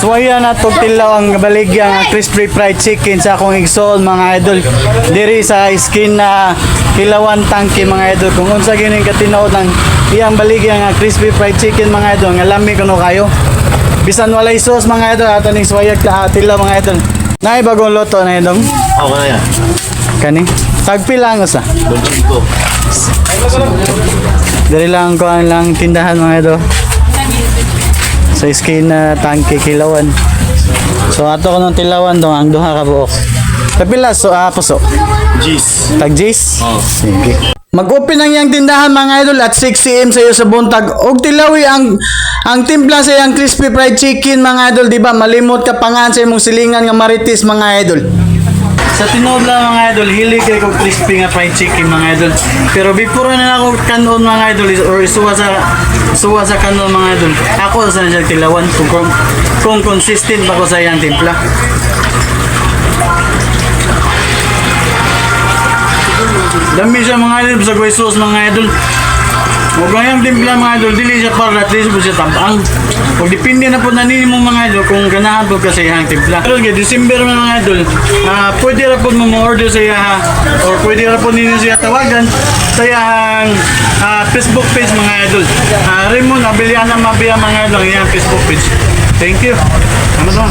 Suwaya na to tilaw ang baligya nga crispy fried chicken sa akong igsoon mga idol. Diri sa skin na Hilawan Tangke mga idol. Kung unsa gining katinood ng iyang baligya nga crispy fried chicken mga idol, nga lami kuno kayo. Bisan walay sauce mga idol, ato ning suwayag tilaw mga idol. Nay bagong loto na idol. Ako na yan. Kani tagpila ang usa. Doon ko. Diri lang ko ang lang tindahan mga idol. Sa skin na Tangke Hilawan. So ato ko ng tilawan do ang duha ka buok. Kapila so puso. Jeez. Tag Jis? Oh. Sige. Mag-open ang iyang tindahan mga idol at 6 AM sa iyo sa buntag. Og tilawi ang timpla sa iyang crispy fried chicken mga idol, di ba? Malimot ka pangan sa imong silingan nga marites mga idol. Sa tinuod lang mga idol, hilig kay kog crispy nga fried chicken mga idol. Pero before na ako kanon mga idol or suwa sa kanon mga idol. Ako sa siya tilawan kung consistent ba ko sa iyang timpla. Dami siya mga idol sa goy sauce mga idol. Huwag lang yung timpla mga idol, dili siya para at least po siya tabang. Huwag depende na po na nini mong mga idol kung ganahan po kasi yung timpla. Pero December mga idol, pwede na po mo order sa iya or pwede na po ninyo siya tawagan sa iyang Facebook page mga idol. Raymond, abilihan na mabiya mga idol ang iyang Facebook page. Thank you. Ano ba?